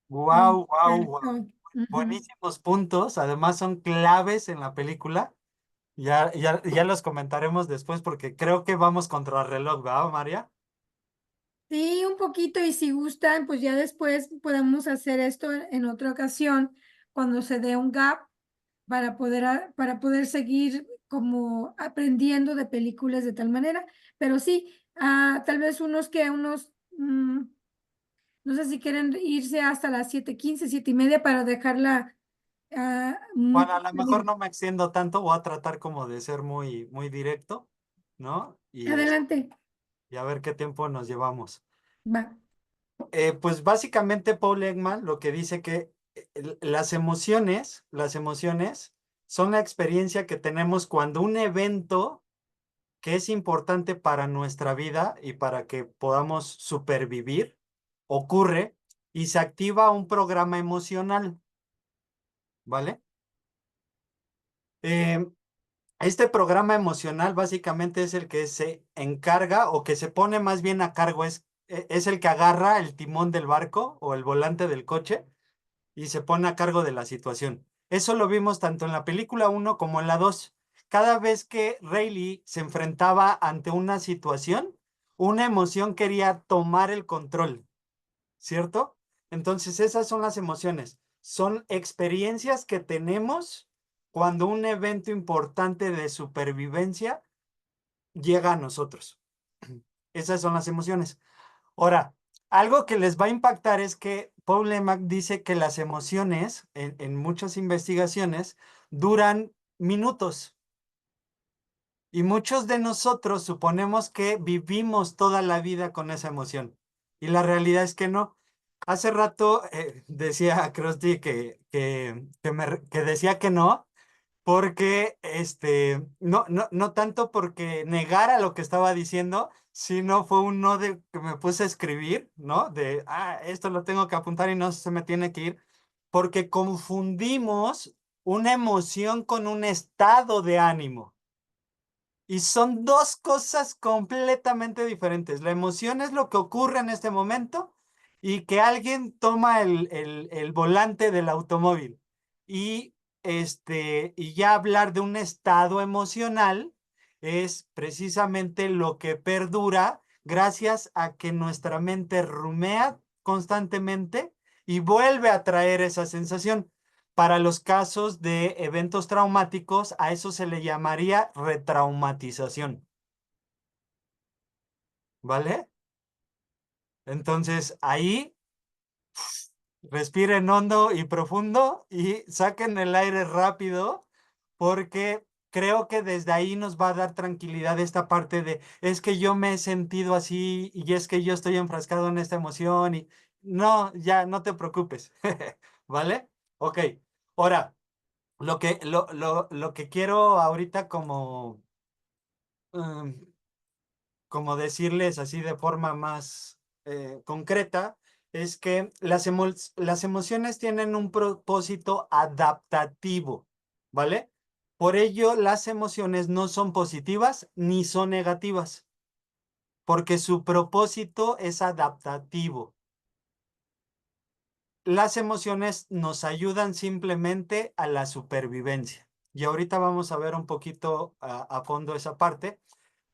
Wow, wow, wow. Cierto. Ujú. Buenísimos puntos. Además son claves en la película. Ya los comentaremos después porque creo que vamos contra el reloj, ¿verdad, María? Sí, un poquito, y si gustan, pues ya después podemos hacer esto en otra ocasión, cuando se dé un gap, para poder seguir como aprendiendo de películas de tal manera. Pero sí, tal vez no sé si quieren irse hasta las 7:15, 7:30 para dejarla muy Bueno, a lo mejor no me extiendo tanto, voy a tratar como de ser muy directo, ¿no? adelante. Y a ver qué tiempo nos llevamos. Va. Pues básicamente Paul Ekman lo que dice que las emociones son la experiencia que tenemos cuando un evento que es importante para nuestra vida y para que podamos supervivir ocurre y se activa un programa emocional, ¿vale? Eh, Este programa emocional básicamente es el que se encarga o que se pone más bien a cargo, es el que agarra el timón del barco o el volante del coche y se pone a cargo de la situación. Eso lo vimos tanto en la película uno como en la 2. Cada vez que Rayleigh se enfrentaba ante una situación, una emoción quería tomar el control, ¿cierto? Entonces esas son las emociones. Son experiencias que tenemos cuando un evento importante de supervivencia llega a nosotros. Esas son las emociones. Ahora, algo que les va a impactar es que Paul Emack dice que las emociones, en muchas investigaciones, duran minutos y muchos de nosotros suponemos que vivimos toda la vida con esa emoción y la realidad es que no. Hace rato decía Krusty que decía que no, porque no tanto porque negara lo que estaba diciendo, sino fue un no de que me puse a escribir, ¿no? Esto lo tengo que apuntar y no se me tiene que ir, porque confundimos una emoción con un estado de ánimo. Y son dos cosas completamente diferentes. La emoción es lo que ocurre en este momento y que alguien toma el volante del automóvil. Y, y ya hablar de un estado emocional es precisamente lo que perdura gracias a que nuestra mente rumea constantemente y vuelve a traer esa sensación. Para los casos de eventos traumáticos, a eso se le llamaría retraumatización, ¿vale? Entonces, ahí respiren hondo y profundo y saquen el aire rápido porque creo que desde ahí nos va a dar tranquilidad esta parte de, es que yo me he sentido así y es que yo estoy enfrascado en esta emoción y no, ya no te preocupes, ¿vale? Ok, ahora. Lo que quiero ahorita um, como decirles así de forma más concreta es que las emociones tienen un propósito adaptativo, ¿vale? Por ello, las emociones no son positivas ni son negativas, porque su propósito es adaptativo. Las emociones nos ayudan simplemente a la supervivencia. Y ahorita vamos a ver un poquito a fondo esa parte,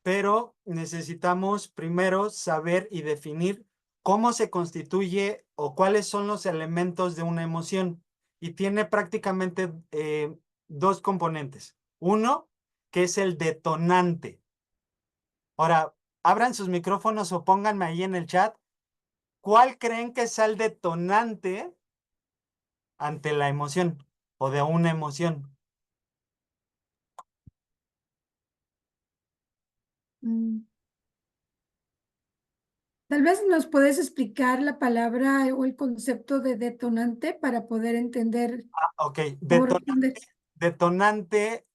pero necesitamos primero saber y definir cómo se constituye o cuáles son los elementos de una emoción. Y tiene prácticamente dos componentes. Uno, que es el detonante. Ahora, abran sus micrófonos o pónganme ahí en el chat. ¿Cuál creen que es el detonante ante la emoción o de una emoción? Mm. Tal vez nos puedes explicar la palabra o el concepto de detonante para poder entender Ok, cómo responder. detonante,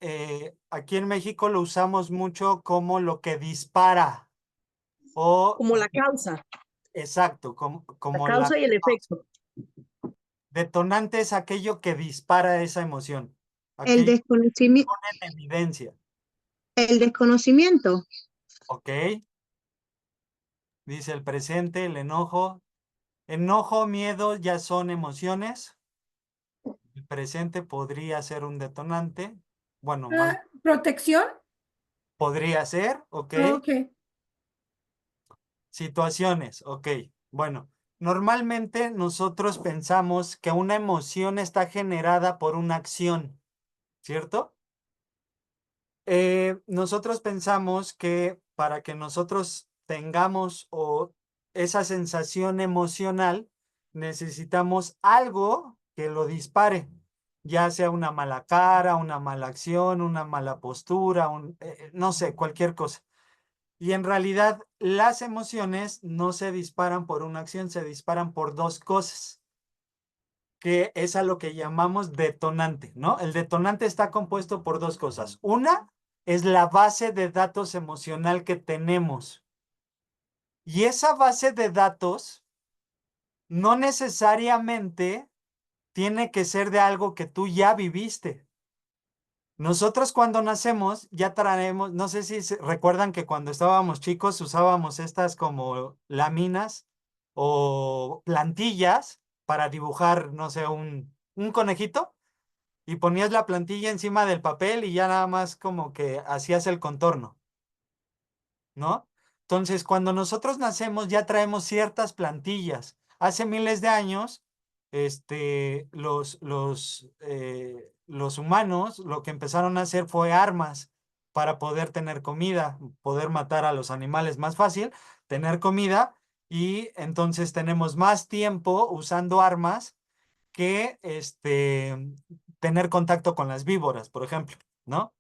aquí en México lo usamos mucho como lo que dispara o, Como la causa, exacto, la como la causa y el efecto. detonante es aquello que dispara esa emoción, El aquello que desconocimiento, pone en evidencia, el ¿ok? ¿ok? Dice el presente, el enojo, Enojo, miedo ya son emociones. El presente podría ser un detonante. Bueno, más Protección. podría ser, ok. Ok. Situaciones, ok. Bueno, normalmente nosotros pensamos que una emoción está generada por una acción, ¿cierto? Nosotros pensamos que para que nosotros tengamos esa sensación emocional, necesitamos algo que lo dispare, ya sea una mala cara, una mala acción, una mala postura, no sé, cualquier cosa. Y en realidad las emociones no se disparan por una acción, se disparan por dos cosas, que es a lo que llamamos detonante, ¿no? El detonante está compuesto por dos cosas. Una es la base de datos emocional que tenemos. Y esa base de datos no necesariamente tiene que ser de algo que tú ya viviste. Nosotros cuando nacemos ya traemos, no sé si recuerdan que cuando estábamos chicos usábamos estas como láminas o plantillas para dibujar, no sé, un conejito y ponías la plantilla encima del papel y ya nada más como que hacías el contorno, ¿no? Entonces, cuando nosotros nacemos ya traemos ciertas plantillas. Hace miles de años, los humanos lo que empezaron a hacer fue armas para poder tener comida, poder matar a los animales más fácil, tener comida y entonces tenemos más tiempo usando armas que tener contacto con las víboras, por ejemplo, ¿no?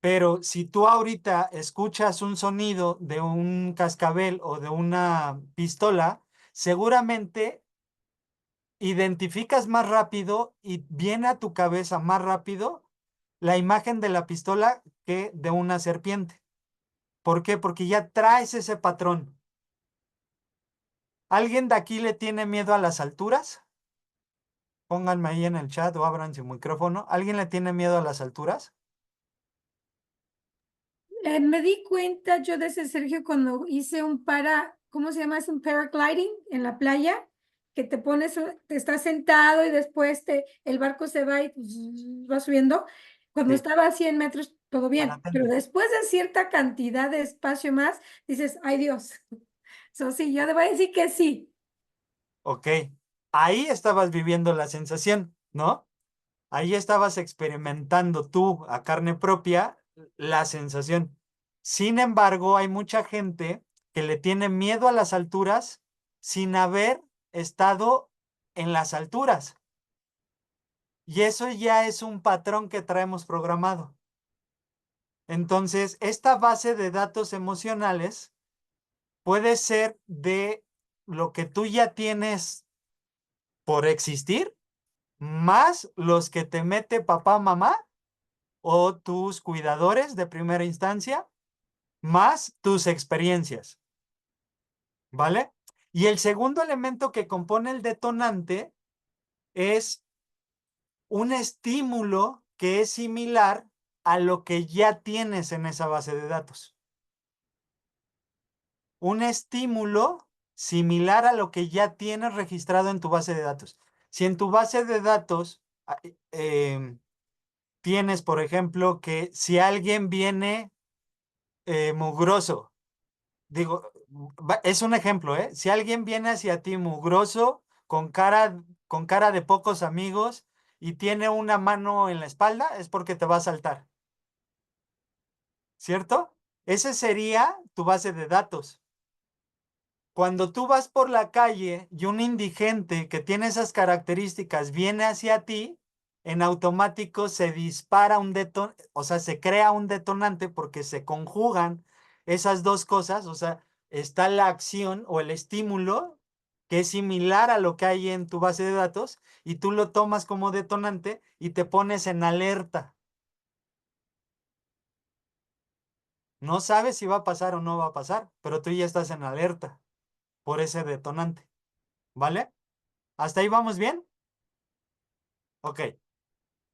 Pero si tú ahorita escuchas un sonido de un cascabel o de una pistola, seguramente identificas más rápido y viene a tu cabeza más rápido la imagen de la pistola que de una serpiente. ¿Por qué? Porque ya traes ese patrón. ¿Alguien de aquí le tiene miedo a las alturas? Pónganme ahí en el chat o abran su micrófono. ¿Alguien le tiene miedo a las alturas? Me di cuenta yo de ese, Sergio, cuando hice ¿cómo se llama? Es un paragliding en la playa, que te pones, te estás sentado y después el barco se va y va subiendo. Cuando Sí, estaba a 100 metros, todo bien, pero parapente. después de cierta cantidad de espacio más, dices, ay Dios. Eso sí, yo debo decir que sí. Ok, ahí estabas viviendo la sensación, ¿no? Ahí estabas experimentando tú a carne propia la sensación. Sin embargo, hay mucha gente que le tiene miedo a las alturas sin haber estado en las alturas. Y eso ya es un patrón que traemos programado. Entonces, esta base de datos emocionales puede ser de lo que tú ya tienes por existir, más los que te mete papá, mamá o tus cuidadores de primera instancia, más tus experiencias, ¿vale? Y el segundo elemento que compone el detonante es un estímulo que es similar a lo que ya tienes en esa base de datos. Un estímulo similar a lo que ya tienes registrado en tu base de datos. Si en tu base de datos tienes, por ejemplo, que si alguien viene mugroso, digo, es un ejemplo, ¿eh? Si alguien viene hacia ti mugroso, con cara de pocos amigos y tiene una mano en la espalda, es porque te va a saltar, ¿cierto? Ese sería tu base de datos. Cuando tú vas por la calle y un indigente que tiene esas características viene hacia ti, en automático se dispara o sea, se crea un detonante porque se conjugan esas dos cosas, o sea, está la acción o el estímulo que es similar a lo que hay en tu base de datos y tú lo tomas como detonante y te pones en alerta. No sabes si va a pasar o no va a pasar, pero tú ya estás en alerta por ese detonante, ¿vale? ¿Hasta ahí vamos bien? Ok.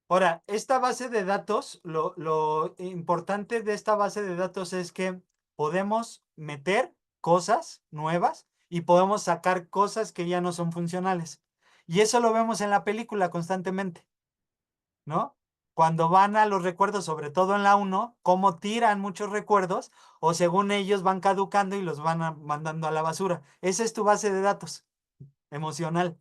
Ahora, esta base de datos, lo importante de esta base de datos es que podemos meter cosas nuevas y podemos sacar cosas que ya no son funcionales. Y eso lo vemos en la película constantemente, ¿no? Cuando van a los recuerdos, sobre todo en la uno, cómo tiran muchos recuerdos o según ellos van caducando y los van mandando a la basura. Esa es tu base de datos emocional.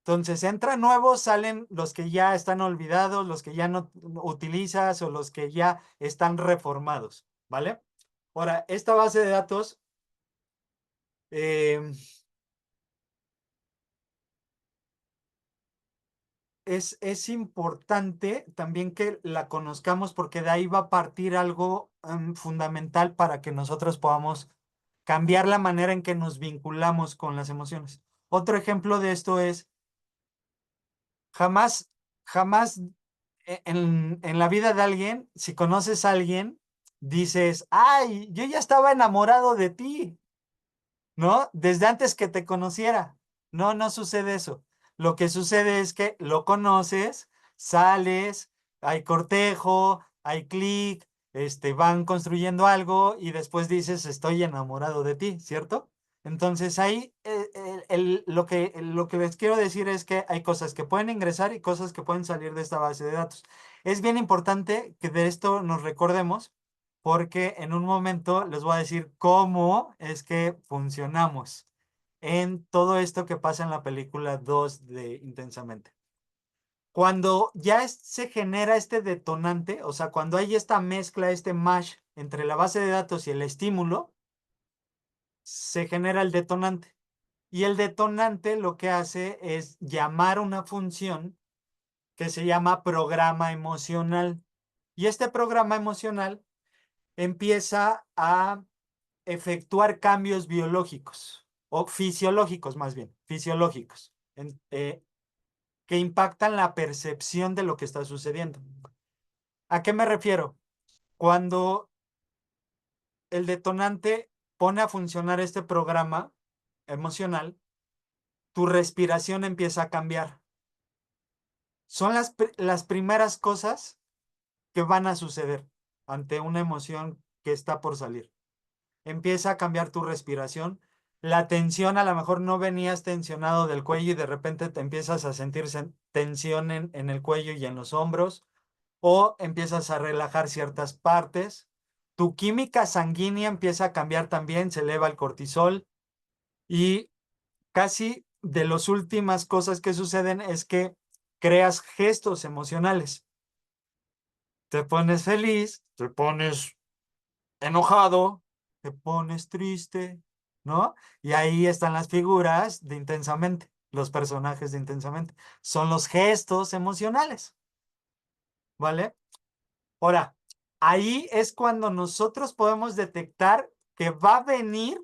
Entonces, entran nuevos, salen los que ya están olvidados, los que ya no utilizas o los que ya están reformados, ¿vale? Ahora, esta base de datos eh, es importante también que la conozcamos porque de ahí va a partir algo fundamental para que nosotros podamos cambiar la manera en que nos vinculamos con las emociones. Otro ejemplo de esto es, jamás, jamás en la vida de alguien, si conoces a alguien, dices, ay, yo ya estaba enamorado de ti. ¿No? Desde antes que te conociera. No, no sucede eso. Lo que sucede es que lo conoces, sales, hay cortejo, hay clic, van construyendo algo y después dices, estoy enamorado de ti, ¿cierto? Entonces ahí lo que les quiero decir es que hay cosas que pueden ingresar y cosas que pueden salir de esta base de datos. Es bien importante que de esto nos recordemos porque en un momento les voy a decir cómo es que funcionamos en todo esto que pasa en la película 2 de Intensamente. Cuando ya se genera este detonante, o sea, cuando hay esta mezcla, este mash entre la base de datos y el estímulo, se genera el detonante. Y el detonante lo que hace es llamar una función que se llama programa emocional. Y este programa emocional empieza a efectuar cambios biológicos o fisiológicos más bien, fisiológicos, que impactan la percepción de lo que está sucediendo. ¿A qué me refiero? Cuando el detonante pone a funcionar este programa emocional, tu respiración empieza a cambiar. Son las primeras cosas que van a suceder ante una emoción que está por salir. Empieza a cambiar tu respiración. La tensión, a lo mejor no venías tensionado del cuello y de repente te empiezas a sentir tensión en el cuello y en los hombros, o empiezas a relajar ciertas partes. Tu química sanguínea empieza a cambiar también, se eleva el cortisol y casi de las últimas cosas que suceden es que creas gestos emocionales. Te pones feliz, te pones enojado, te pones triste, ¿no? Y ahí están las figuras de Intensamente, los personajes de Intensamente. Son los gestos emocionales, ¿vale? Ahora, ahí es cuando nosotros podemos detectar que va a venir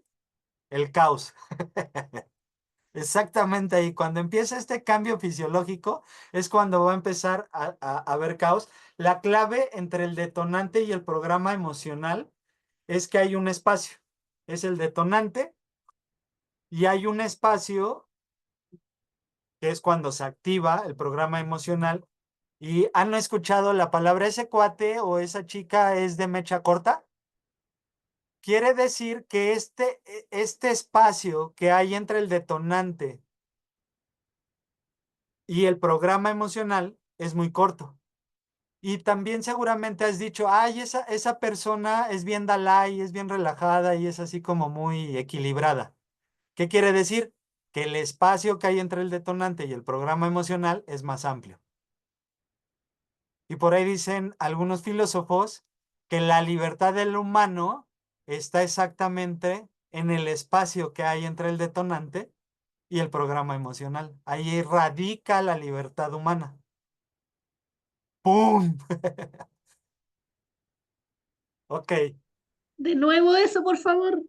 el caos. Exactamente ahí, cuando empieza este cambio fisiológico, es cuando va a empezar a haber caos. La clave entre el detonante y el programa emocional es que hay un espacio. Es el detonante y hay un espacio que es cuando se activa el programa emocional. ¿Y han escuchado la palabra ese cuate o esa chica es de mecha corta? Quiere decir que este espacio que hay entre el detonante y el programa emocional es muy corto. Y también seguramente has dicho, ay, esa persona es bien Dalai, es bien relajada y es así como muy equilibrada. ¿Qué quiere decir? Que el espacio que hay entre el detonante y el programa emocional es más amplio. Y por ahí dicen algunos filósofos que la libertad del humano está exactamente en el espacio que hay entre el detonante y el programa emocional. Ahí radica la libertad humana. ¡Pum! Ok, De nuevo eso, por favor.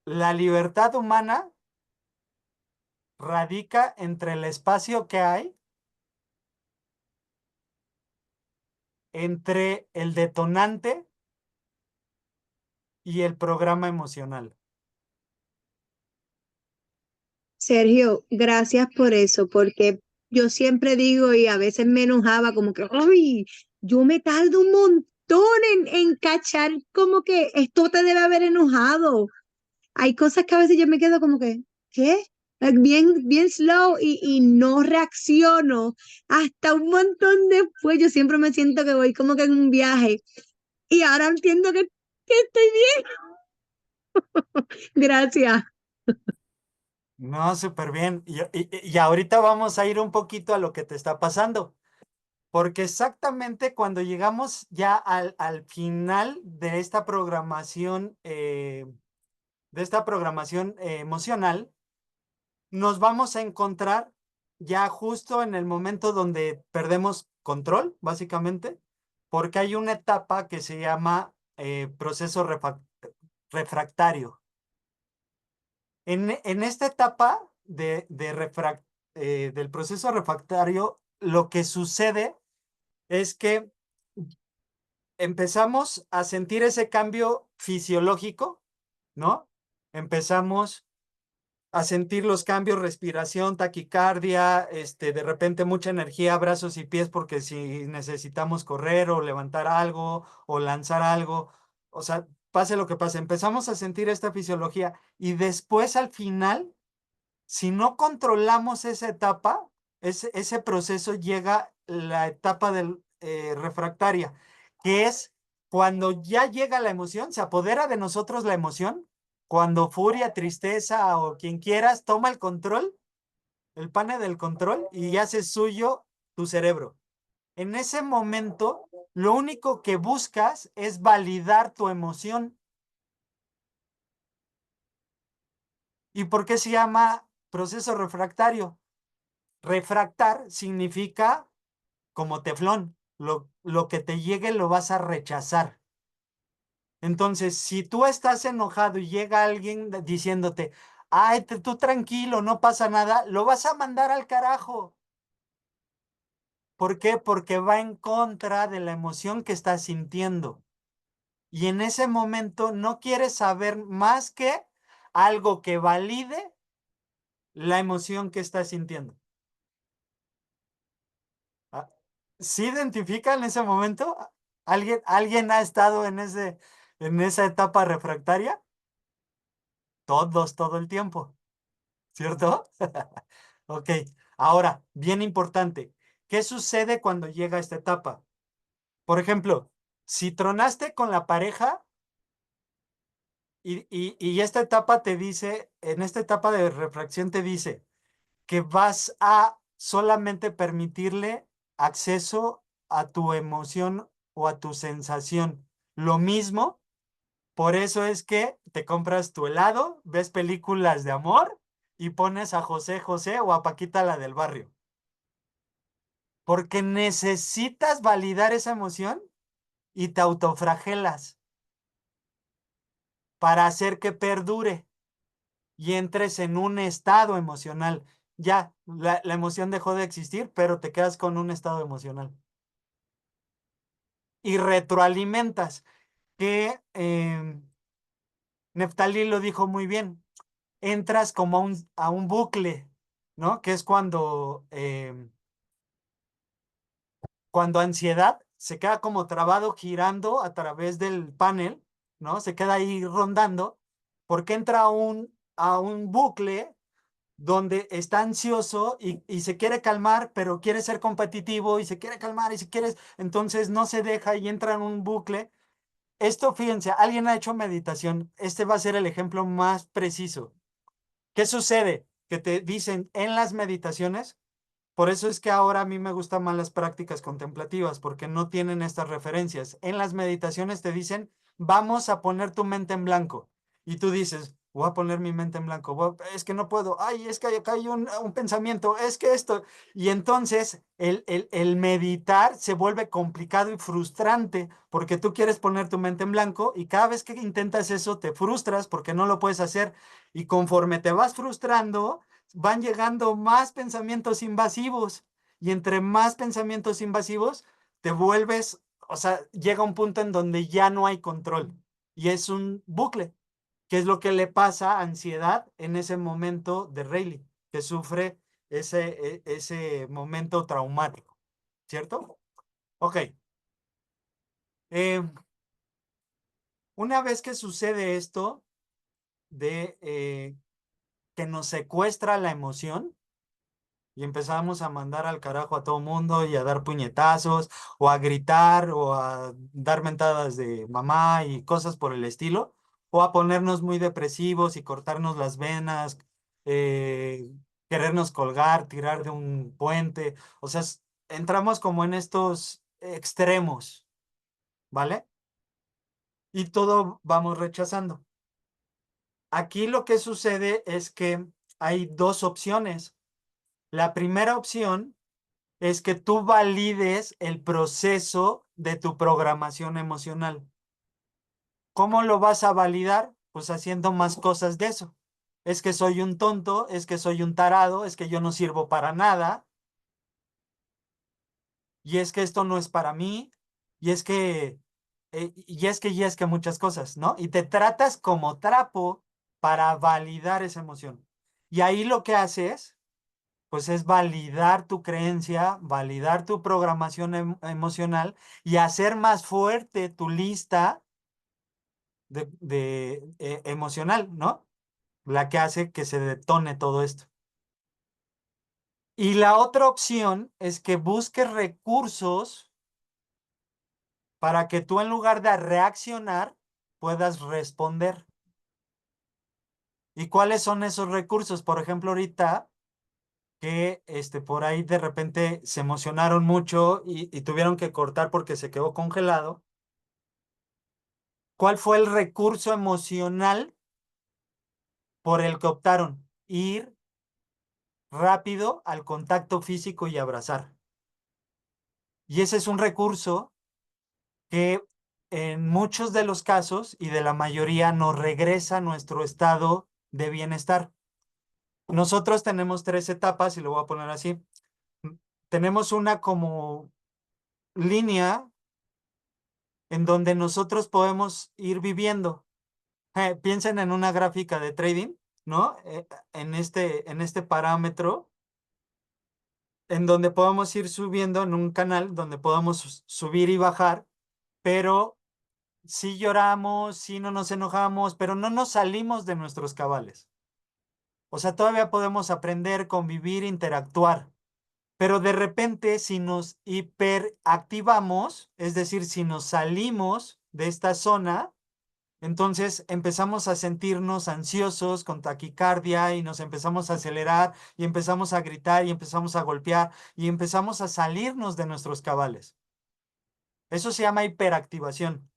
la libertad humana radica entre el espacio que hay entre el detonante y el programa emocional. Sergio, gracias por eso, porque yo siempre digo y a veces me enojaba como que, ¡ay! Yo me tardo un montón en cachar como que esto te debe haber enojado. hay cosas que a veces yo me quedo como que, ¿qué? Bien, bien slow y no reacciono hasta un montón después. Yo siempre me siento que voy como que en un viaje y ahora entiendo que estoy bien. Gracias. No, súper bien. Y ahorita vamos a ir un poquito a lo que te está pasando, porque exactamente cuando llegamos ya al final de esta programación emocional, nos vamos a encontrar ya justo en el momento donde perdemos control, básicamente, porque hay una etapa que se llama proceso refractario. En esta etapa del proceso refractario, lo que sucede es que empezamos a sentir ese cambio fisiológico, ¿no? Empezamos a sentir los cambios, respiración, taquicardia, de repente mucha energía, brazos y pies, porque si necesitamos correr o levantar algo o lanzar algo, o sea, pase lo que pase, empezamos a sentir esta fisiología y después al final, si no controlamos esa etapa, ese proceso llega la etapa del refractaria, que es cuando ya llega la emoción, se apodera de nosotros la emoción, cuando furia, tristeza o quien quieras toma el control, el pane del control y hace suyo tu cerebro. En ese momento, lo único que buscas es validar tu emoción. ¿Y por qué se llama proceso refractario? Refractar significa como teflón, lo que te llegue lo vas a rechazar. Entonces, si tú estás enojado y llega alguien diciéndote, ay, tú tranquilo, no pasa nada, lo vas a mandar al carajo. ¿Por qué? Porque va en contra de la emoción que estás sintiendo. Y en ese momento no quieres saber más que algo que valide la emoción que estás sintiendo. Ah, ¿sí identifica en ese momento? ¿Alguien ha estado en esa etapa refractaria? Todos, todo el tiempo, ¿cierto? Ok, ahora, bien importante, ¿qué sucede cuando llega esta etapa? Por ejemplo, si tronaste con la pareja y esta etapa te dice, en esta etapa de refracción te dice que vas a solamente permitirle acceso a tu emoción o a tu sensación. Lo mismo, por eso es que te compras tu helado, ves películas de amor y pones a José José o a Paquita la del barrio. Porque necesitas validar esa emoción y te autofragelas para hacer que perdure y entres en un estado emocional. Ya, la emoción dejó de existir, pero te quedas con un estado emocional. Y retroalimentas, que Neftalí lo dijo muy bien. Entras como a un bucle, ¿no? Que es cuando ansiedad se queda como trabado girando a través del panel, ¿no? Se queda ahí rondando, porque entra a un bucle donde está ansioso y se quiere calmar, pero quiere ser competitivo y se quiere calmar y si quieres, entonces no se deja y entra en un bucle. Esto, fíjense, alguien ha hecho meditación. Este va a ser el ejemplo más preciso. ¿Qué sucede? Que te dicen en las meditaciones, por eso es que ahora a mí me gustan más las prácticas contemplativas, porque no tienen estas referencias. En las meditaciones te dicen, vamos a poner tu mente en blanco. Y tú dices, voy a poner mi mente en blanco. Es que no puedo. Ay, es que acá hay un pensamiento. Es que esto. Y entonces el meditar se vuelve complicado y frustrante porque tú quieres poner tu mente en blanco y cada vez que intentas eso te frustras porque no lo puedes hacer. Y conforme te vas frustrando, van llegando más pensamientos invasivos y entre más pensamientos invasivos te vuelves, o sea, llega un punto en donde ya no hay control y es un bucle, que es lo que le pasa a ansiedad en ese momento de Rayleigh, que sufre ese momento traumático, ¿cierto? Ok. Eh, una vez que sucede esto, que nos secuestra la emoción y empezamos a mandar al carajo a todo mundo y a dar puñetazos o a gritar o a dar mentadas de mamá y cosas por el estilo, o a ponernos muy depresivos y cortarnos las venas, eh, querernos colgar, tirar de un puente, o sea, entramos como en estos extremos, ¿vale? Y todo vamos rechazando. Aquí lo que sucede es que hay dos opciones. La primera opción es que tú valides el proceso de tu programación emocional. ¿Cómo lo vas a validar? Pues haciendo más cosas de eso. Es que soy un tonto, es que soy un tarado, es que yo no sirvo para nada, y es que esto no es para mí, y es que, y es que muchas cosas, ¿no? Y te tratas como trapo para validar esa emoción. Y ahí lo que haces pues es validar tu creencia, validar tu programación emocional y hacer más fuerte tu lista emocional, ¿no? La que hace que se detone todo esto. Y la otra opción es que busques recursos para que tú en lugar de reaccionar puedas responder. ¿Y cuáles son esos recursos? Por ejemplo, ahorita que por ahí de repente se emocionaron mucho y tuvieron que cortar porque se quedó congelado. ¿Cuál fue el recurso emocional por el que optaron? Ir rápido al contacto físico y abrazar. Y ese es un recurso que en muchos de los casos y de la mayoría nos regresa a nuestro estado de bienestar. Nosotros tenemos tres etapas y lo voy a poner así. Tenemos una como línea en donde nosotros podemos ir viviendo. Piensen en una gráfica de trading, ¿no? En este parámetro, en donde podemos ir subiendo en un canal, donde podamos subir y bajar, pero sí lloramos, sí no nos enojamos, pero no nos salimos de nuestros cabales. O sea, todavía podemos aprender, convivir, interactuar. Pero de repente, si nos hiperactivamos, es decir, si nos salimos de esta zona, entonces empezamos a sentirnos ansiosos, con taquicardia, y nos empezamos a acelerar, y empezamos a gritar, y empezamos a golpear, y empezamos a salirnos de nuestros cabales. Eso se llama hiperactivación.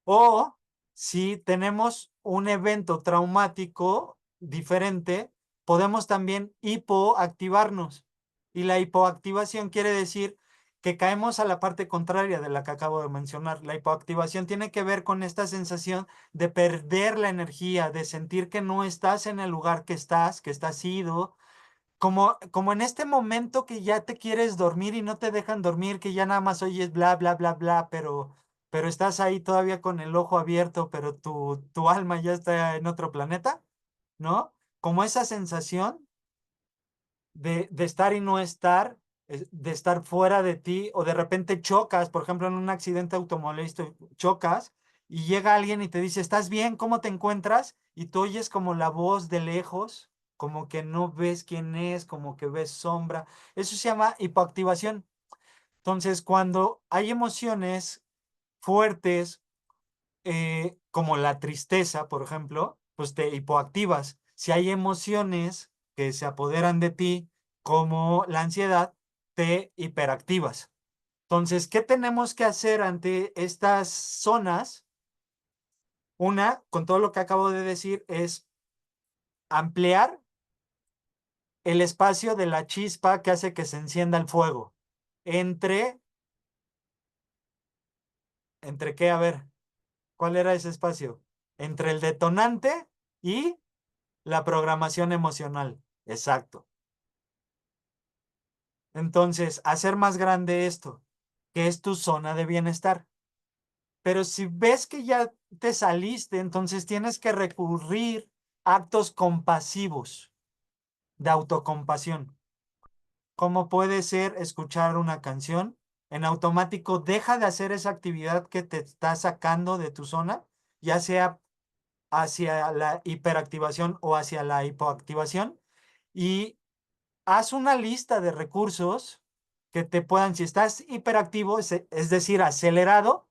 O si tenemos un evento traumático diferente, podemos también hipoactivarnos. Y la hipoactivación quiere decir que caemos a la parte contraria de la que acabo de mencionar. La hipoactivación tiene que ver con esta sensación de perder la energía, de sentir que no estás en el lugar que estás ido, como en este momento que ya te quieres dormir y no te dejan dormir, que ya nada más oyes bla, bla, bla, bla, pero estás ahí todavía con el ojo abierto, pero tu alma ya está en otro planeta, ¿no? Como esa sensación de estar y no estar, de estar fuera de ti, o de repente chocas, por ejemplo, en un accidente automovilístico, chocas y llega alguien y te dice, ¿estás bien? ¿Cómo te encuentras? Y tú oyes como la voz de lejos, como que no ves quién es, como que ves sombra. Eso se llama hipoactivación. Entonces, cuando hay emociones fuertes, como la tristeza, por ejemplo, pues te hipoactivas. Si hay emociones que se apoderan de ti, como la ansiedad, te hiperactivas. Entonces, ¿qué tenemos que hacer ante estas zonas? Una, con todo lo que acabo de decir, es ampliar el espacio de la chispa que hace que se encienda el fuego. ¿Entre, entre qué? A ver, ¿cuál era ese espacio? Entre el detonante y la programación emocional. Exacto. Entonces, hacer más grande esto, que es tu zona de bienestar. Pero si ves que ya te saliste, entonces tienes que recurrir a actos compasivos, de autocompasión. Como puede ser escuchar una canción, en automático deja de hacer esa actividad que te está sacando de tu zona, ya sea hacia la hiperactivación o hacia la hipoactivación y haz una lista de recursos que te puedan, si estás hiperactivo, es decir, acelerado,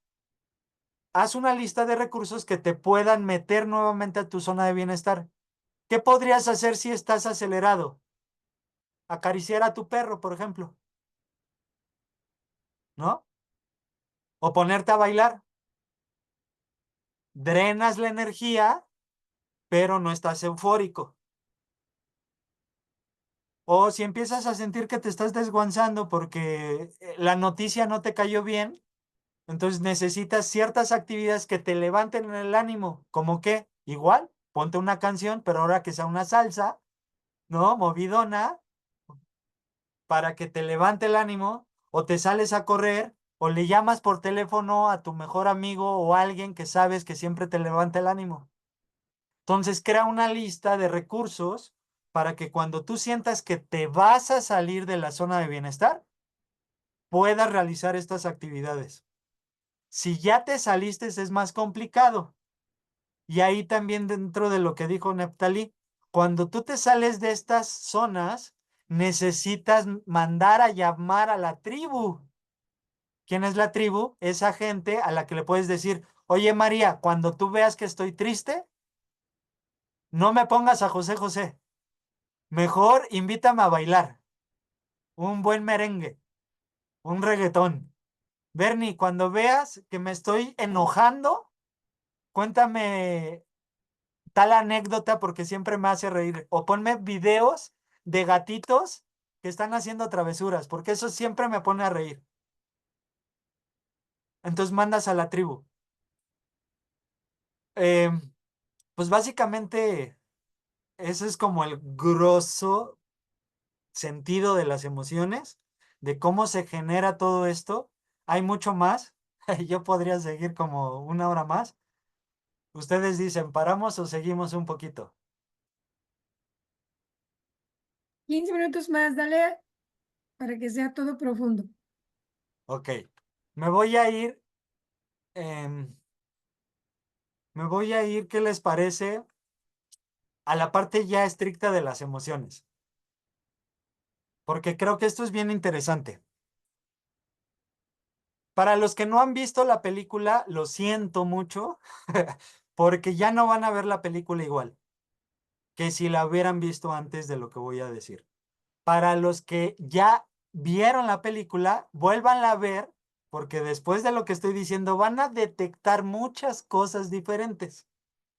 haz una lista de recursos que te puedan meter nuevamente a tu zona de bienestar. ¿Qué podrías hacer si estás acelerado? Acariciar a tu perro, por ejemplo, ¿no? O ponerte a bailar. Drenas la energía, pero no estás eufórico. O si empiezas a sentir que te estás desguanzando porque la noticia no te cayó bien, entonces necesitas ciertas actividades que te levanten el ánimo. ¿Cómo qué? Igual, ponte una canción, pero ahora que sea una salsa, ¿no? Movidona, para que te levante el ánimo, o te sales a correr, o le llamas por teléfono a tu mejor amigo o a alguien que sabes que siempre te levanta el ánimo. Entonces, crea una lista de recursos para que cuando tú sientas que te vas a salir de la zona de bienestar, puedas realizar estas actividades. Si ya te saliste, es más complicado. Y ahí también dentro de lo que dijo Neptali, cuando tú te sales de estas zonas, necesitas mandar a llamar a la tribu. ¿Quién es la tribu? Esa gente a la que le puedes decir, oye María, cuando tú veas que estoy triste, no me pongas a José José. Mejor invítame a bailar. Un buen merengue, un reggaetón. Bernie, cuando veas que me estoy enojando, cuéntame tal anécdota porque siempre me hace reír. O ponme videos de gatitos que están haciendo travesuras, porque eso siempre me pone a reír. Entonces mandas a la tribu. Pues básicamente ese es como el grosso sentido de las emociones, de cómo se genera todo esto. Hay mucho más. Yo podría seguir como una hora más. Ustedes dicen, ¿paramos o seguimos un poquito? 15 minutos más, dale para que sea todo profundo. Ok. Me voy a ir. em, Me voy a ir, ¿qué les parece? A la parte ya estricta de las emociones. Porque creo que esto es bien interesante. Para los que no han visto la película, lo siento mucho, porque ya no van a ver la película igual que si la hubieran visto antes de lo que voy a decir. Para los que ya vieron la película, vuélvanla a ver, porque después de lo que estoy diciendo van a detectar muchas cosas diferentes,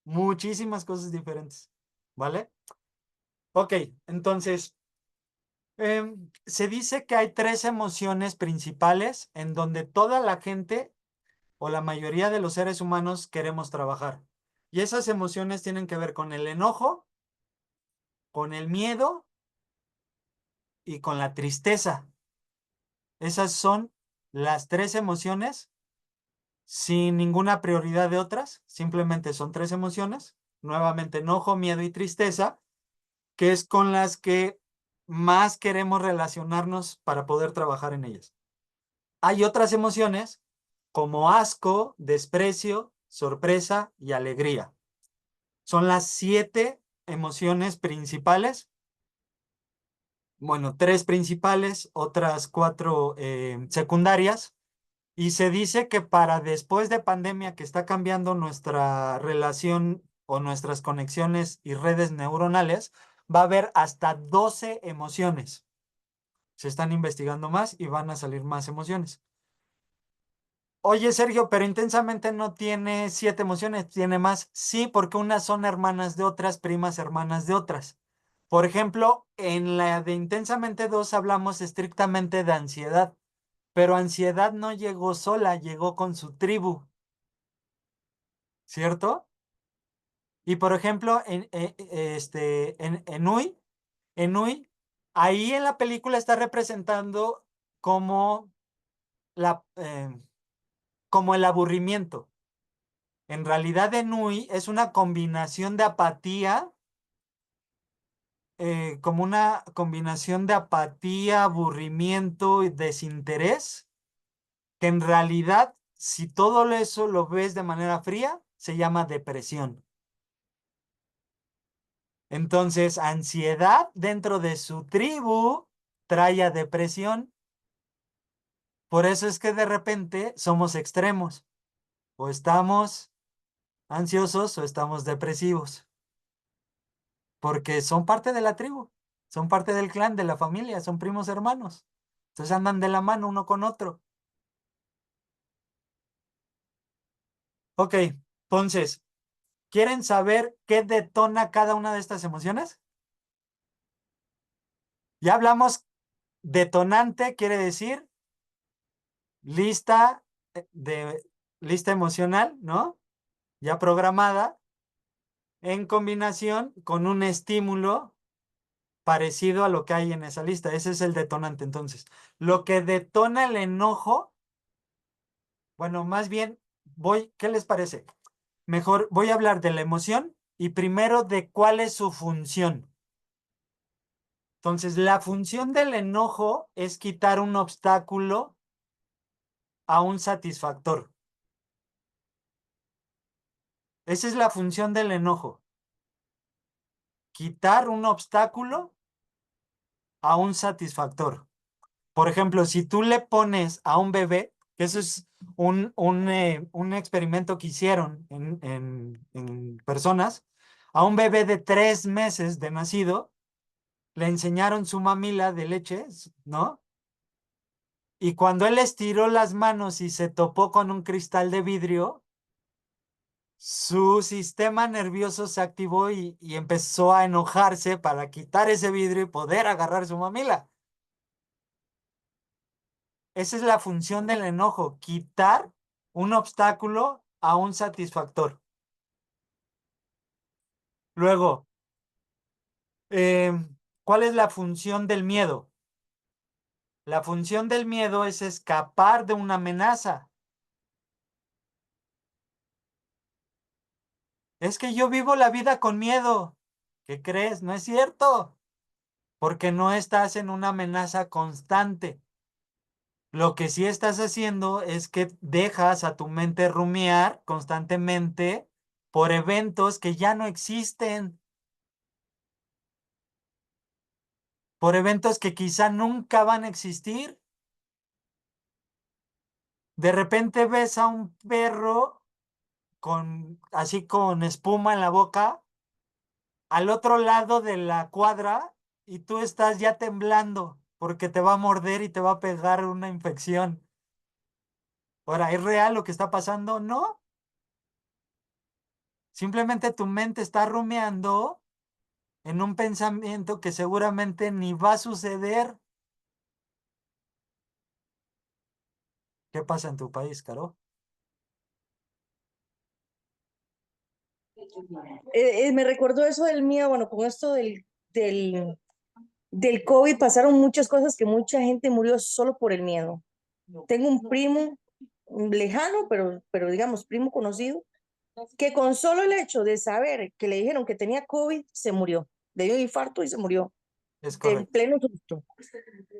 muchísimas cosas diferentes, ¿vale? Ok, entonces, se dice que hay tres emociones principales en donde toda la gente o la mayoría de los seres humanos queremos trabajar. Y esas emociones tienen que ver con el enojo, con el miedo y con la tristeza. Esas son las tres emociones sin ninguna prioridad de otras. Simplemente son tres emociones. Nuevamente, enojo, miedo y tristeza, que es con las que más queremos relacionarnos para poder trabajar en ellas. Hay otras emociones como asco, desprecio, sorpresa y alegría. Son las 7 emociones principales. Bueno, 3 principales, otras 4 secundarias. Y se dice que para después de pandemia que está cambiando nuestra relación o nuestras conexiones y redes neuronales, va a haber hasta 12 emociones. Se están investigando más y van a salir más emociones. Oye, Sergio, pero intensamente no tiene 7 emociones, tiene más. Sí, porque unas son hermanas de otras, primas hermanas de otras. Por ejemplo, en la de Intensamente 2 hablamos estrictamente de ansiedad, pero ansiedad no llegó sola, llegó con su tribu, ¿cierto? Y por ejemplo, en Uy, ahí en la película está representando como, como el aburrimiento. En realidad, Enui es una combinación de apatía, como una combinación de apatía, aburrimiento y desinterés, que en realidad, si todo eso lo ves de manera fría, se llama depresión. Entonces, ansiedad dentro de su tribu trae a depresión. Por eso es que de repente somos extremos. O estamos ansiosos o estamos depresivos. Porque son parte de la tribu, son parte del clan, de la familia, son primos hermanos. Entonces andan de la mano uno con otro. Ok, entonces, ¿quieren saber qué detona cada una de estas emociones? Ya hablamos, detonante quiere decir lista de lista emocional, ¿no? Ya programada en combinación con un estímulo parecido a lo que hay en esa lista. Ese es el detonante. Entonces, lo que detona el enojo, bueno, más bien ¿qué les parece? Mejor voy a hablar de la emoción y primero de cuál es su función. Entonces, la función del enojo es quitar un obstáculo a un satisfactor. Esa es la función del enojo. Quitar un obstáculo a un satisfactor. Por ejemplo, si tú le pones a un bebé, que eso es un experimento que hicieron en personas, a un bebé de 3 meses de nacido, le enseñaron su mamila de leche, ¿no? Y cuando él estiró las manos y se topó con un cristal de vidrio, su sistema nervioso se activó y empezó a enojarse para quitar ese vidrio y poder agarrar su mamila. Esa es la función del enojo, quitar un obstáculo a un satisfactor. Luego, eh, ¿cuál es la función del miedo? La función del miedo es escapar de una amenaza. Es que yo vivo la vida con miedo. ¿Qué crees? No es cierto, porque no estás en una amenaza constante. Lo que sí estás haciendo es que dejas a tu mente rumiar constantemente por eventos que ya no existen, por eventos que quizá nunca van a existir. De repente ves a un perro así con espuma en la boca al otro lado de la cuadra y tú estás ya temblando porque te va a morder y te va a pegar una infección. Ahora, ¿es real lo que está pasando? No. Simplemente tu mente está rumiando en un pensamiento que seguramente ni va a suceder. ¿Qué pasa en tu país, Caro? Me recordó eso del miedo, bueno, con esto del COVID pasaron muchas cosas que mucha gente murió solo por el miedo. Tengo un primo lejano, pero digamos primo conocido, que con solo el hecho de saber que le dijeron que tenía COVID, se murió. Le dio un infarto y se murió Es en correcto. pleno susto.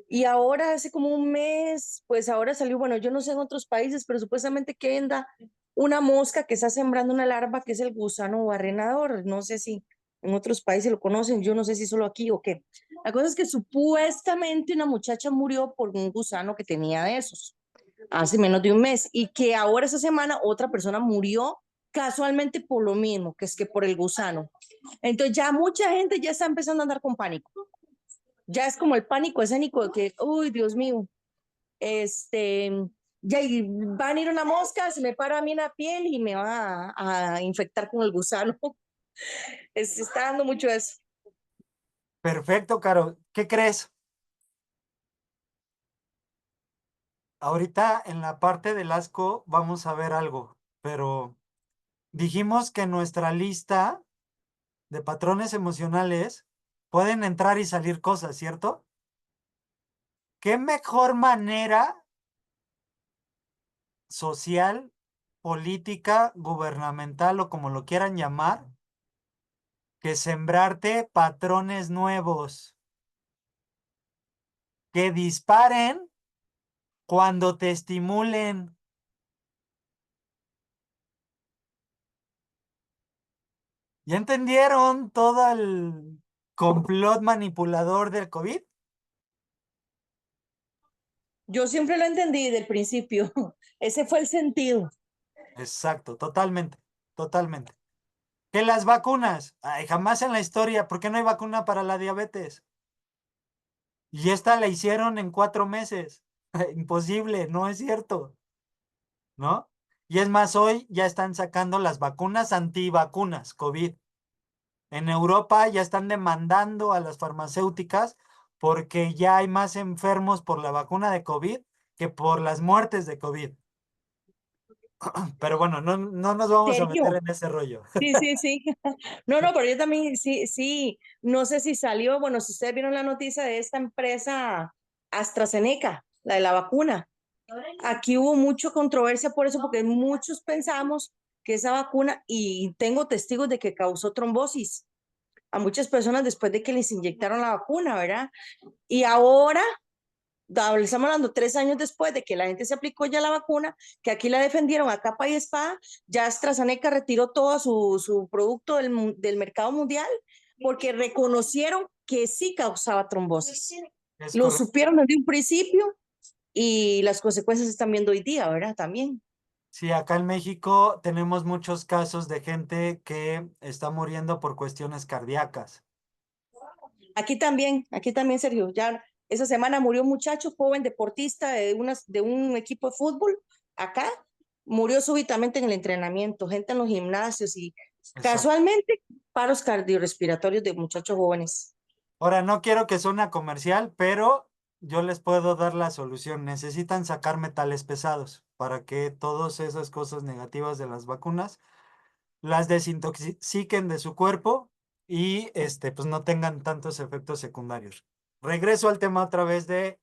Y ahora, hace como un mes, pues ahora salió, bueno, yo no sé en otros países, pero supuestamente que anda una mosca que está sembrando una larva que es el gusano barrenador. No sé si en otros países lo conocen, yo no sé si solo aquí o qué. La cosa es que supuestamente una muchacha murió por un gusano que tenía de esos hace menos de un mes y que ahora esa semana otra persona murió casualmente por lo mismo, que es que por el gusano. Entonces ya mucha gente ya está empezando a andar con pánico. Ya es como el pánico escénico de que, uy, Dios mío, este, ya y van a ir una mosca, se me para a mí en la piel y me va a infectar con el gusano. Se está dando mucho eso. Perfecto, Caro. ¿Qué crees? Ahorita en la parte del asco vamos a ver algo, pero dijimos que en nuestra lista de patrones emocionales pueden entrar y salir cosas, ¿cierto? ¿Qué mejor manera social, política, gubernamental o como lo quieran llamar, que sembrarte patrones nuevos que disparen cuando te estimulen? ¿Ya entendieron todo el complot manipulador del COVID? Yo siempre lo entendí desde el principio. Ese fue el sentido. Exacto, totalmente, totalmente. Que las vacunas, ay, jamás en la historia, ¿por qué no hay vacuna para la diabetes? Y esta la hicieron en 4 meses. Imposible, no es cierto, ¿no? Y es más, hoy ya están sacando las vacunas antivacunas, COVID. En Europa ya están demandando a las farmacéuticas porque ya hay más enfermos por la vacuna de COVID que por las muertes de COVID. Pero bueno, no nos vamos a meter ¿Serio? en ese rollo. Sí, sí, sí. No, no, pero yo también, sí, sí, no sé si salió, bueno, si ustedes vieron la noticia de esta empresa AstraZeneca, la de la vacuna. Aquí hubo mucha controversia por eso, porque muchos pensamos que esa vacuna, y tengo testigos de que causó trombosis a muchas personas después de que les inyectaron la vacuna, ¿verdad? Y ahora estamos hablando 3 años después de que la gente se aplicó ya la vacuna, que aquí la defendieron a capa y espada, ya AstraZeneca retiró todo su producto del mercado mundial porque reconocieron que sí causaba trombosis. Es Lo correcto. supieron desde un principio y las consecuencias se están viendo hoy día, ¿verdad? También. Sí, acá en México tenemos muchos casos de gente que está muriendo por cuestiones cardíacas. Aquí también, Sergio. Ya esa semana murió un muchacho joven deportista de un equipo de fútbol acá. Murió súbitamente en el entrenamiento, gente en los gimnasios y Exacto. casualmente paros cardiorrespiratorios de muchachos jóvenes. Ahora, no quiero que suene comercial, pero yo les puedo dar la solución. Necesitan sacar metales pesados para que todas esas cosas negativas de las vacunas las desintoxiquen de su cuerpo y pues no tengan tantos efectos secundarios. Regreso al tema otra vez de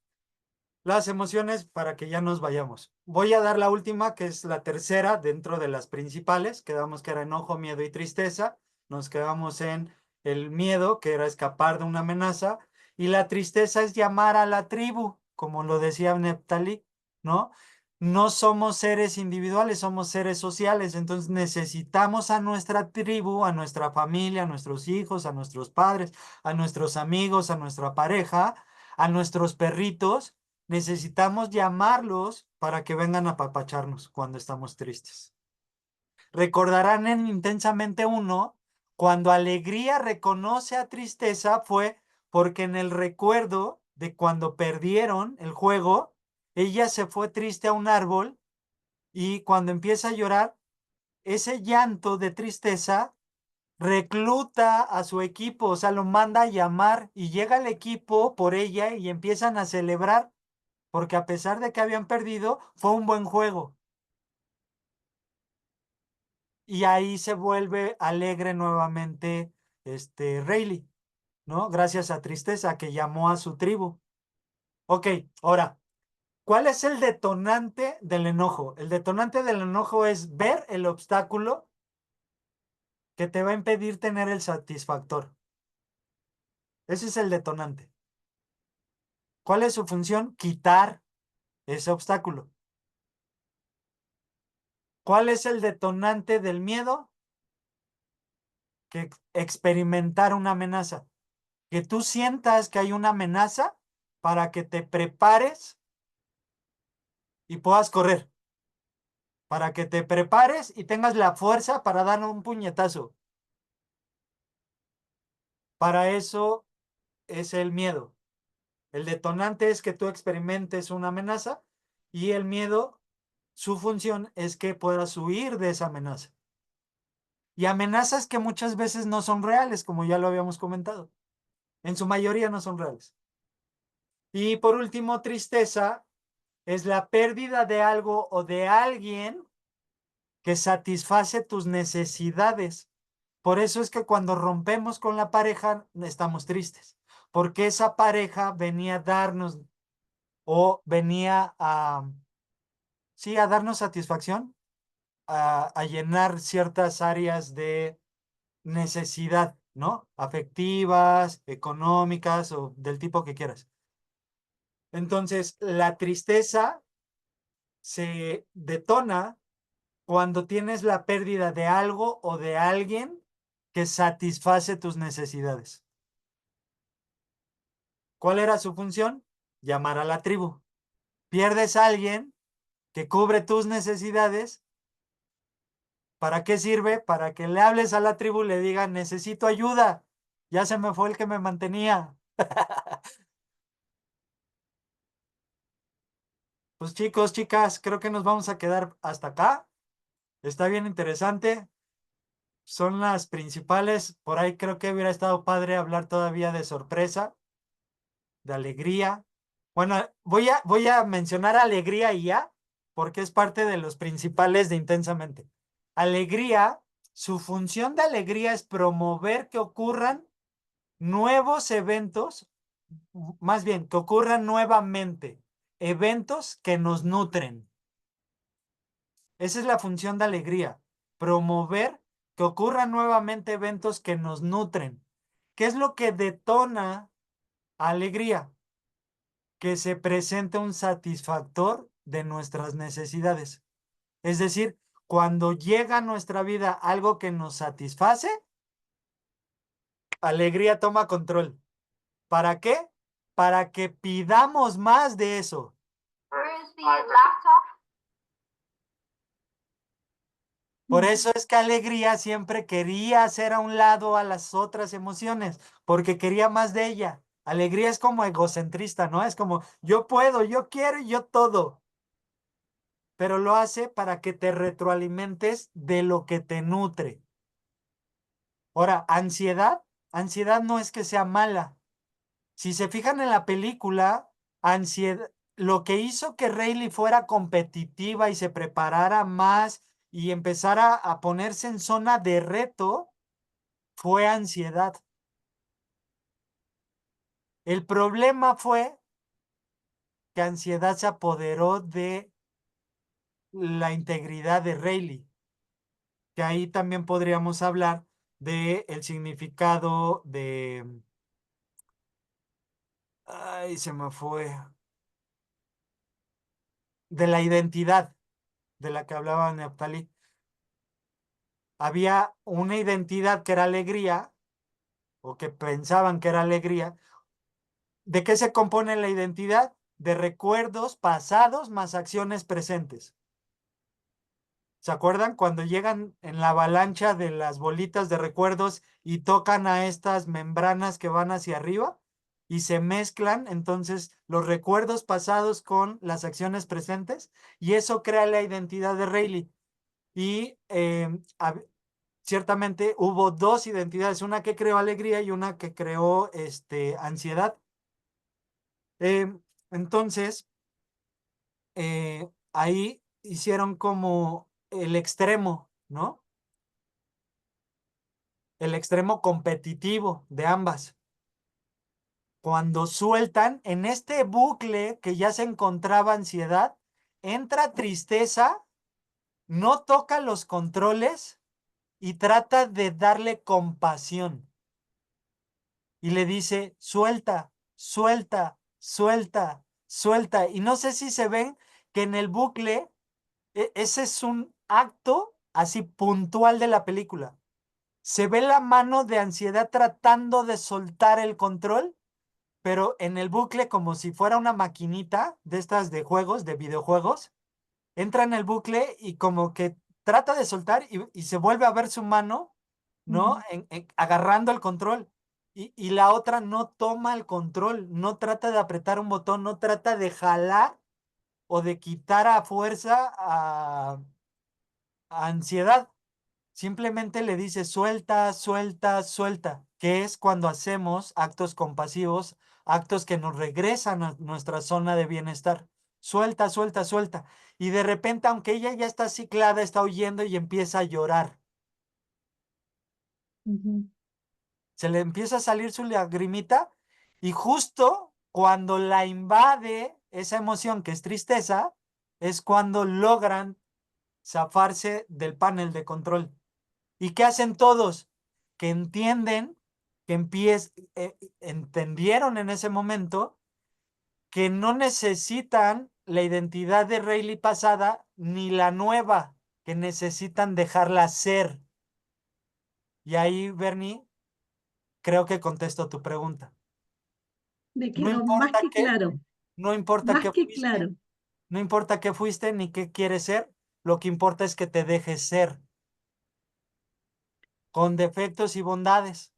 las emociones para que ya nos vayamos. Voy a dar la última, que es la tercera dentro de las principales. Quedamos que era enojo, miedo y tristeza. Nos quedamos en el miedo, que era escapar de una amenaza, y la tristeza es llamar a la tribu, como lo decía Neptali, ¿no? No somos seres individuales, somos seres sociales, entonces necesitamos a nuestra tribu, a nuestra familia, a nuestros hijos, a nuestros padres, a nuestros amigos, a nuestra pareja, a nuestros perritos. Necesitamos llamarlos para que vengan a apapacharnos cuando estamos tristes. Recordarán en Intensamente Uno, cuando alegría reconoce a tristeza fue porque en el recuerdo de cuando perdieron el juego, ella se fue triste a un árbol y cuando empieza a llorar, ese llanto de tristeza recluta a su equipo, o sea, lo manda a llamar y llega el equipo por ella y empiezan a celebrar porque a pesar de que habían perdido, fue un buen juego. Y ahí se vuelve alegre nuevamente Rayleigh, ¿no? Gracias a Tristeza que llamó a su tribu. Ok, ahora, ¿cuál es el detonante del enojo? El detonante del enojo es ver el obstáculo que te va a impedir tener el satisfactor. Ese es el detonante. ¿Cuál es su función? Quitar ese obstáculo. ¿Cuál es el detonante del miedo? Que experimentar una amenaza. Que tú sientas que hay una amenaza para que te prepares y puedas correr. Para que te prepares y tengas la fuerza para dar un puñetazo. Para eso es el miedo. El detonante es que tú experimentes una amenaza y el miedo, su función es que puedas huir de esa amenaza. Y amenazas que muchas veces no son reales, como ya lo habíamos comentado. En su mayoría no son reales. Y por último, tristeza es la pérdida de algo o de alguien que satisface tus necesidades. Por eso es que cuando rompemos con la pareja estamos tristes, porque esa pareja venía a darnos o venía sí, a darnos satisfacción, a llenar ciertas áreas de necesidad, ¿no? Afectivas, económicas o del tipo que quieras. Entonces, la tristeza se detona cuando tienes la pérdida de algo o de alguien que satisface tus necesidades. ¿Cuál era su función? Llamar a la tribu. Pierdes a alguien que cubre tus necesidades. ¿Para qué sirve? Para que le hables a la tribu y le digan, necesito ayuda. Ya se me fue el que me mantenía. Pues chicos, chicas, creo que nos vamos a quedar hasta acá. Está bien interesante. Son las principales. Por ahí creo que hubiera estado padre hablar todavía de sorpresa, de alegría. Bueno, voy a mencionar alegría y ya, porque es parte de los principales de Intensamente. Alegría, su función de alegría es promover que ocurran nuevos eventos, más bien, que ocurran nuevamente, eventos que nos nutren. Esa es la función de alegría, promover que ocurran nuevamente eventos que nos nutren. ¿Qué es lo que detona alegría? Que se presente un satisfactor de nuestras necesidades. Es decir, cuando llega a nuestra vida algo que nos satisface, alegría toma control. ¿Para qué? Para que pidamos más de eso. Por eso es que alegría siempre quería hacer a un lado a las otras emociones, porque quería más de ella. Alegría es como egocentrista, ¿no? Es como yo puedo, yo quiero y yo todo. Pero lo hace para que te retroalimentes de lo que te nutre. Ahora, ansiedad no es que sea mala. Si se fijan en la película, ansiedad, lo que hizo que Rayleigh fuera competitiva y se preparara más y empezara a ponerse en zona de reto fue ansiedad. El problema fue que ansiedad se apoderó de la integridad de Rayleigh, que ahí también podríamos hablar de el significado de... Ay, se me fue. De la identidad de la que hablaba Neftali. Había una identidad que era alegría, o que pensaban que era alegría. ¿De qué se compone la identidad? De recuerdos pasados más acciones presentes. ¿Se acuerdan cuando llegan en la avalancha de las bolitas de recuerdos y tocan a estas membranas que van hacia arriba y se mezclan entonces los recuerdos pasados con las acciones presentes y eso crea la identidad de Rayleigh? Y ciertamente hubo dos identidades, una que creó alegría y una que creó ansiedad. Entonces, ahí hicieron como el extremo, ¿no? El extremo competitivo de ambas. Cuando sueltan en este bucle que ya se encontraba ansiedad, entra tristeza, no toca los controles y trata de darle compasión. Y le dice, suelta, suelta, suelta, suelta. Y no sé si se ven que en el bucle, ese es un acto así puntual de la película. Se ve la mano de ansiedad tratando de soltar el control, pero en el bucle como si fuera una maquinita de estas de juegos, de videojuegos, entra en el bucle y como que trata de soltar y se vuelve a ver su mano, ¿no? Agarrando el control. Y la otra no toma el control, no trata de apretar un botón, no trata de jalar o de quitar a fuerza a ansiedad. Simplemente le dice suelta, suelta, suelta, que es cuando hacemos actos compasivos, actos que nos regresan a nuestra zona de bienestar. Suelta, suelta, suelta. Y de repente, aunque ella ya está ciclada, está huyendo y empieza a llorar. Se le empieza a salir su lagrimita y justo cuando la invade esa emoción que es tristeza, es cuando logran zafarse del panel de control. ¿Y qué hacen todos? Que entienden, entendieron en ese momento que no necesitan la identidad de Rayleigh pasada ni la nueva, que necesitan dejarla ser. Y ahí, Bernie, creo que contesto tu pregunta. Me No quedó más importa que qué, claro, no importa más qué que fuiste, claro. no importa qué fuiste ni qué quieres ser, lo que importa es que te dejes ser, con defectos y bondades.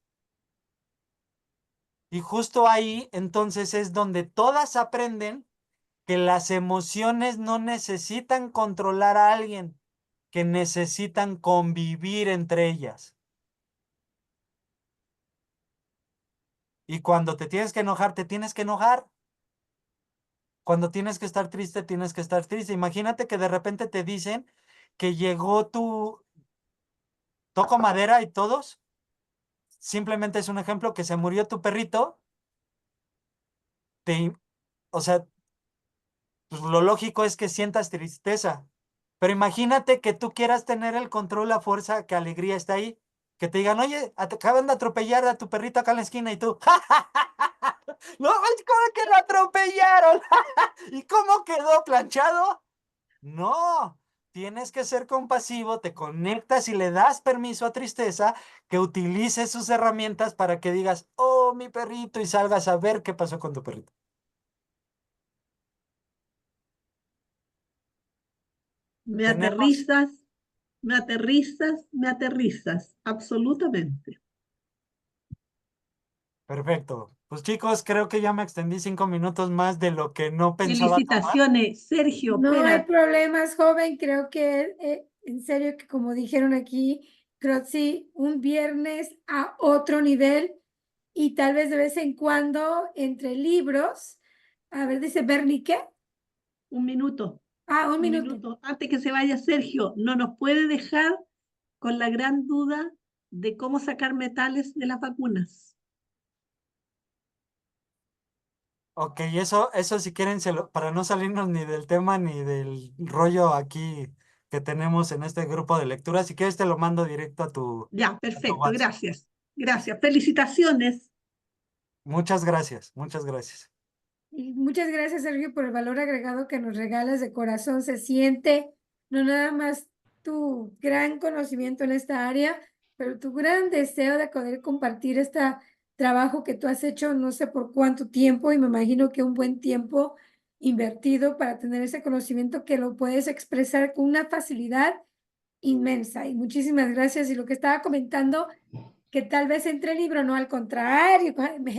Y justo ahí, entonces, es donde todas aprenden que las emociones no necesitan controlar a alguien, que necesitan convivir entre ellas. Y cuando te tienes que enojar, te tienes que enojar. Cuando tienes que estar triste, tienes que estar triste. Imagínate que de repente te dicen que llegó tu, toco madera y todos, simplemente es un ejemplo, que se murió tu perrito, te, o sea, pues lo lógico es que sientas tristeza. Pero imagínate que tú quieras tener el control, la fuerza, que alegría está ahí. Que te digan, oye, te acaban de atropellar a tu perrito acá en la esquina y tú, ¡ja, ja, ja, ja, ja! No, es como que lo atropellaron. ¿Y cómo quedó planchado? No, tienes que ser compasivo, te conectas y le das permiso a tristeza que utilice sus herramientas para que digas, oh, mi perrito, y salgas a ver qué pasó con tu perrito. Me Tenemos, aterrizas, me aterrizas, me aterrizas, absolutamente. perfecto. Pues chicos, creo que ya me extendí 5 minutos más de lo que no pensaba tomar. Felicitaciones, Sergio, No hay espérate. problemas, joven. Creo que, en serio, que como dijeron aquí, creo que sí, un viernes a otro nivel y tal vez de vez en cuando entre libros. A ver, dice Bernie, ¿qué? Un minuto, Ah, un un minuto. minuto. Antes que se vaya Sergio, no nos puede dejar con la gran duda de cómo sacar metales de las vacunas. Ok, eso si quieren, para no salirnos ni del tema ni del rollo aquí que tenemos en este grupo de lectura, si quieres te lo mando directo Ya, a tu perfecto, WhatsApp. gracias. Gracias, felicitaciones. Muchas gracias, muchas gracias. Y muchas gracias, Sergio, por el valor agregado que nos regalas de corazón. Se siente no nada más tu gran conocimiento en esta área, pero tu gran deseo de poder compartir este trabajo que tú has hecho no sé por cuánto tiempo, y me imagino que un buen tiempo invertido para tener ese conocimiento que lo puedes expresar con una facilidad inmensa. Y muchísimas gracias. Y lo que estaba comentando, que tal vez entre el libro, no, al contrario,